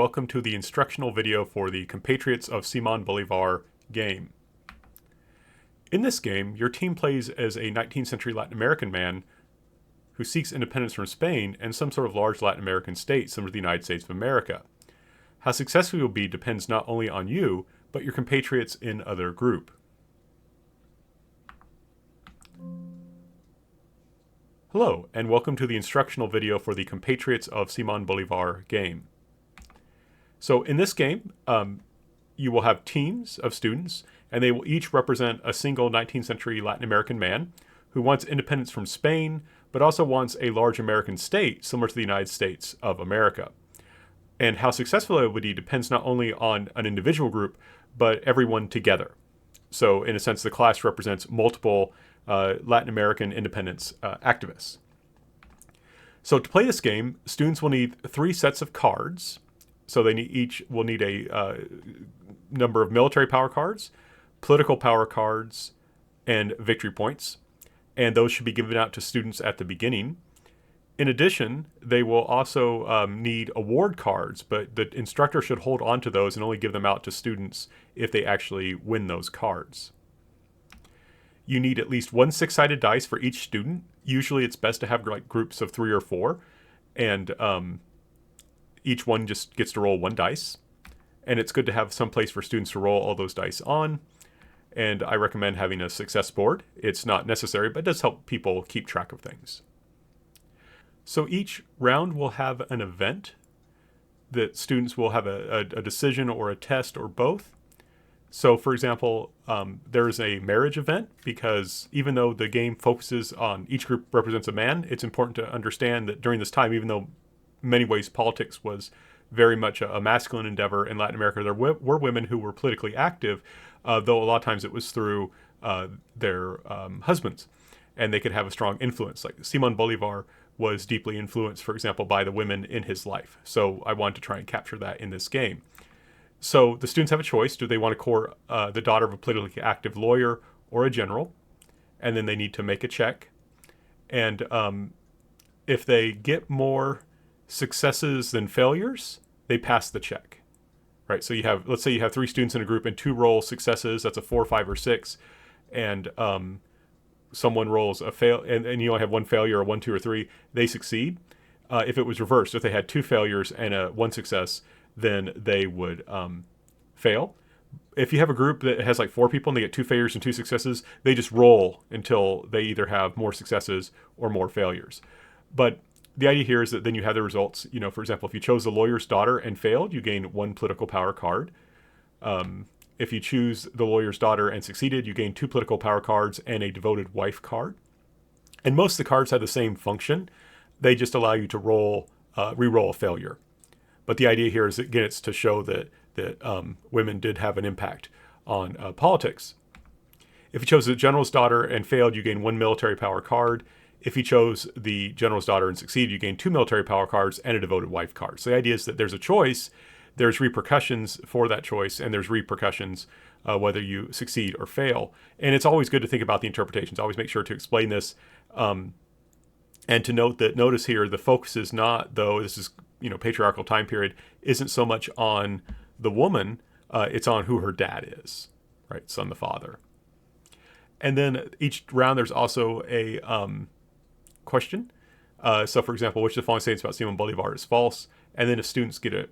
welcome to the instructional video for the Compatriots of Simon Bolivar game. In this game, your team plays as a 19th century Latin American man who seeks independence from Spain and some sort of large Latin American state similar to the United States of America. How successful you'll be depends not only on you, but your compatriots in other group. Hello, and welcome to the instructional video for the Compatriots of Simon Bolivar game. So in this game, you will have teams of students, and they will each represent a single 19th century Latin American man who wants independence from Spain, but also wants a large American state similar to the United States of America. And how successful it would be depends not only on an individual group, but everyone together. So in a sense, the class represents multiple Latin American independence activists. So to play this game, students will need 3 sets of cards. So they each will need a number of military power cards, political power cards, and victory points. And those should be given out to students at the beginning. In addition, they will also need award cards, but the instructor should hold on to those and only give them out to students if they actually win those cards. You need at least 1 6-sided dice for each student. Usually it's best to have like groups of 3 or 4, and each one just gets to roll 1 dice. And it's good to have some place for students to roll all those dice on. And I recommend having a success board. It's not necessary, but it does help people keep track of things. So each round will have an event that students will have a decision or a test or both. So for example, there is a marriage event because even though the game focuses on each group represents a man, it's important to understand that during this time, even though in many ways politics was very much a masculine endeavor in Latin America, there were women who were politically active, though a lot of times it was through their husbands, and they could have a strong influence. Like Simon Bolivar was deeply influenced, for example, by the women in his life. So I wanted to try and capture that in this game. So the students have a choice. Do they want to court the daughter of a politically active lawyer or a general? And then they need to make a check. And if they get more successes than failures, they pass the check. Right? So you have, let's say you have 3 students in a group and 2 roll successes. That's a 4, 5, or 6. And someone rolls a fail, and you only have 1 failure, or 1, 2, or 3, they succeed. If it was reversed, if they had 2 failures and a 1 success, then they would fail. If you have a group that has like 4 people and they get 2 failures and 2 successes, they just roll until they either have more successes or more failures. But the idea here is that then you have the results. You know, for example, if you chose the lawyer's daughter and failed, you gain 1 political power card. If you choose the lawyer's daughter and succeeded, you gain 2 political power cards and a devoted wife card. And most of the cards have the same function. They just allow you to re-roll a failure. But the idea here is, again, it's to show that women did have an impact on politics. If you chose the general's daughter and failed, you gain 1 military power card. If you chose the general's daughter and succeeded, you gain 2 military power cards and a devoted wife card. So the idea is that there's a choice, there's repercussions for that choice, and there's repercussions whether you succeed or fail. And it's always good to think about the interpretations. Always make sure to explain this. And to notice here, the focus is not, though this is, patriarchal time period, isn't so much on the woman, it's on who her dad is, right? Son, the father. And then each round, there's also a question. So for example, which of the following statements about Simon Bolivar is false? And then if students get it,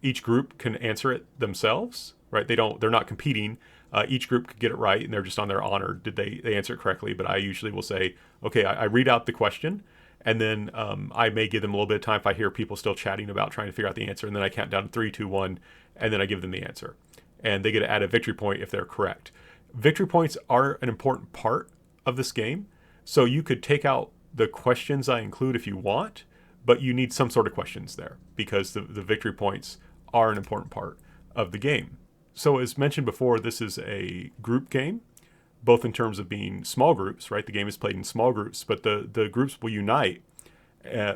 each group can answer it themselves, right? They're not competing. Each group could get it right, and they're just on their honor. Did they answer it correctly? But I usually will say, okay, I read out the question, and then I may give them a little bit of time if I hear people still chatting about trying to figure out the answer, and then I count down 3, 2, 1, and then I give them the answer. And they get to add a victory point if they're correct. Victory points are an important part of this game. So you could take out the questions I include if you want, but you need some sort of questions there because the victory points are an important part of the game. So as mentioned before, this is a group game, both in terms of being small groups, right? The game is played in small groups, but the groups will unite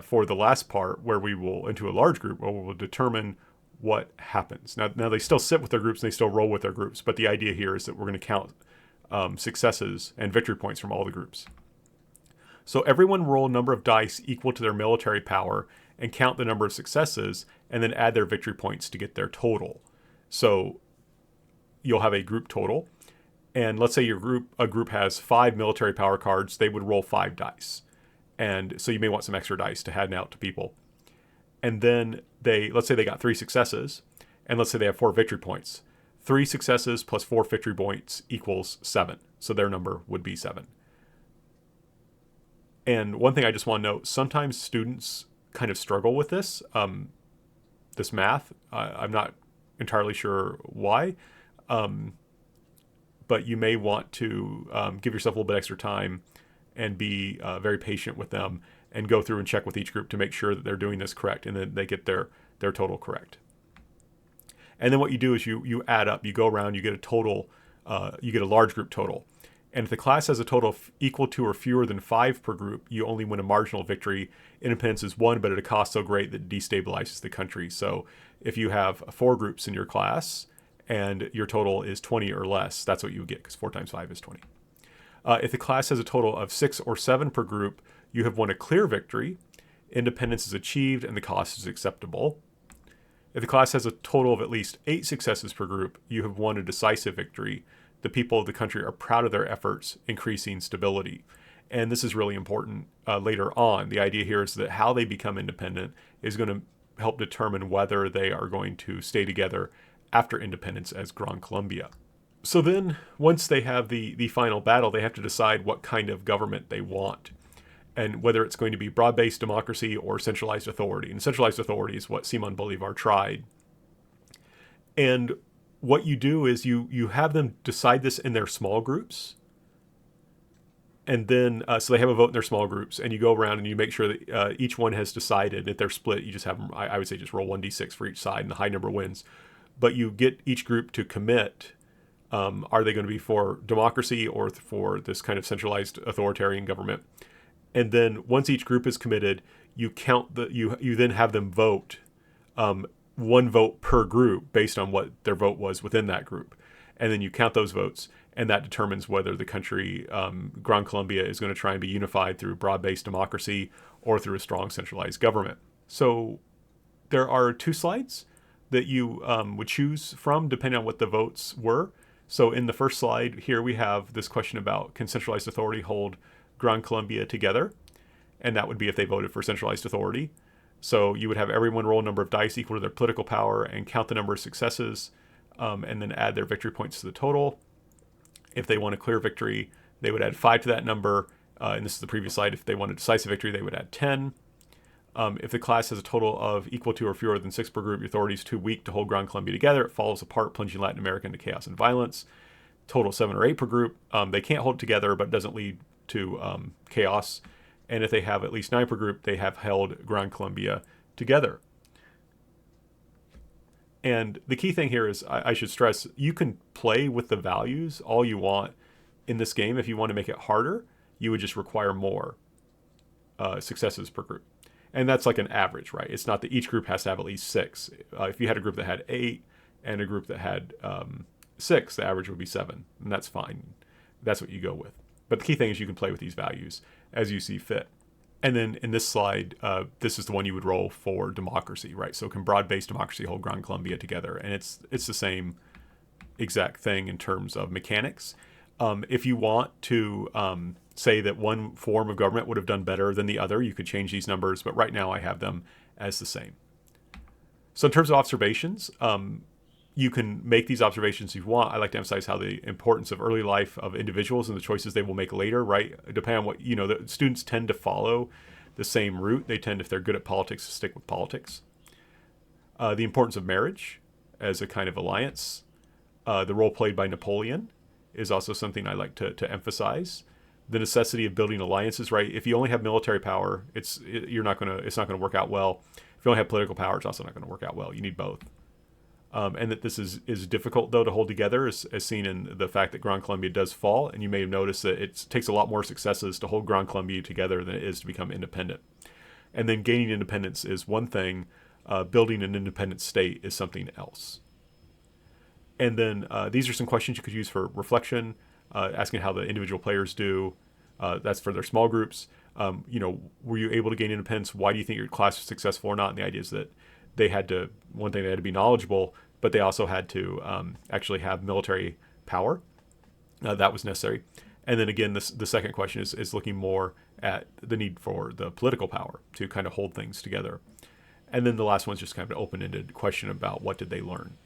for the last part where we will, into a large group, where we will determine what happens. Now they still sit with their groups and they still roll with their groups, but the idea here is that we're going to count successes and victory points from all the groups. So everyone roll a number of dice equal to their military power and count the number of successes and then add their victory points to get their total. So you'll have a group total, and let's say a group has 5 military power cards. They would roll 5 dice, and so you may want some extra dice to hand out to people. And then let's say they got 3 successes, and let's say they have 4 victory points. 3 successes plus 4 victory points equals 7. So their number would be 7. And one thing I just want to note, sometimes students kind of struggle with this math. I'm not entirely sure why, but you may want to give yourself a little bit extra time and be very patient with them and go through and check with each group to make sure that they're doing this correct and then they get their total correct. And then what you do is you add up, you go around, you get a total, you get a large group total. And if the class has a total equal to or fewer than 5 per group, you only win a marginal victory. Independence is 1, but at a cost so great that it destabilizes the country. So if you have 4 groups in your class and your total is 20 or less, that's what you would get, because 4 times 5 is 20. If the class has a total of 6 or 7 per group, you have won a clear victory. Independence is achieved and the cost is acceptable. If the class has a total of at least 8 successes per group, you have won a decisive victory. The people of the country are proud of their efforts, increasing stability. And this is really important later on. The idea here is that how they become independent is going to help determine whether they are going to stay together after independence as Gran Colombia. So then, once they have the final battle, they have to decide what kind of government they want, and whether it's going to be broad-based democracy or centralized authority. And centralized authority is what Simon Bolivar tried. And what you do is you have them decide this in their small groups. And then, so they have a vote in their small groups, and you go around and you make sure that each one has decided. If they're split, you just have them, I would say just roll 1d6 for each side, and the high number wins. But you get each group to commit. Are they going to be for democracy or for this kind of centralized authoritarian government? And then once each group is committed, you count you then have them vote 1 vote per group based on what their vote was within that group. And then you count those votes, and that determines whether the country, Gran Colombia, is going to try and be unified through broad-based democracy or through a strong centralized government. So there are 2 slides that you would choose from depending on what the votes were. So in the first slide here, we have this question about, can centralized authority hold Gran Colombia together? And that would be if they voted for centralized authority. So you would have everyone roll a number of dice equal to their political power and count the number of successes, and then add their victory points to the total. If they want a clear victory, they would add 5 to that number. And this is the previous slide. If they want a decisive victory, they would add 10. If the class has a total of equal to or fewer than 6 per group, your authority is too weak to hold Gran Colombia together. It falls apart, plunging Latin America into chaos and violence. Total 7 or 8 per group. They can't hold it together, but it doesn't lead to chaos. And if they have at least 9 per group, they have held Gran Colombia together. And the key thing here is, I should stress, you can play with the values all you want in this game. If you want to make it harder, you would just require more successes per group. And that's like an average, right? It's not that each group has to have at least 6. If you had a group that had 8 and a group that had 6, the average would be 7. And that's fine. That's what you go with. But the key thing is you can play with these values as you see fit. And then in this slide, this is the one you would roll for democracy, right? So can broad-based democracy hold Gran Colombia together? And it's the same exact thing in terms of mechanics. If you want to say that one form of government would have done better than the other, you could change these numbers, but right now I have them as the same. So in terms of observations, you can make these observations if you want. I like to emphasize how the importance of early life of individuals and the choices they will make later, right? Depending on what, the students tend to follow the same route. They tend, if they're good at politics, to stick with politics. The importance of marriage as a kind of alliance. The role played by Napoleon is also something I like to emphasize. The necessity of building alliances, right? If you only have military power, it's not going to work out well. If you only have political power, it's also not going to work out well. You need both. And that this is difficult, though, to hold together, as seen in the fact that Gran Colombia does fall. And you may have noticed that it takes a lot more successes to hold Gran Colombia together than it is to become independent. And then gaining independence is one thing. Building an independent state is something else. And then these are some questions you could use for reflection, asking how the individual players do. That's for their small groups. Were you able to gain independence? Why do you think your class was successful or not? And the idea is that they had to, one thing, they had to be knowledgeable, but they also had to actually have military power. That was necessary. And then again, the second question is looking more at the need for the political power to kind of hold things together. And then the last one's just kind of an open-ended question about what did they learn.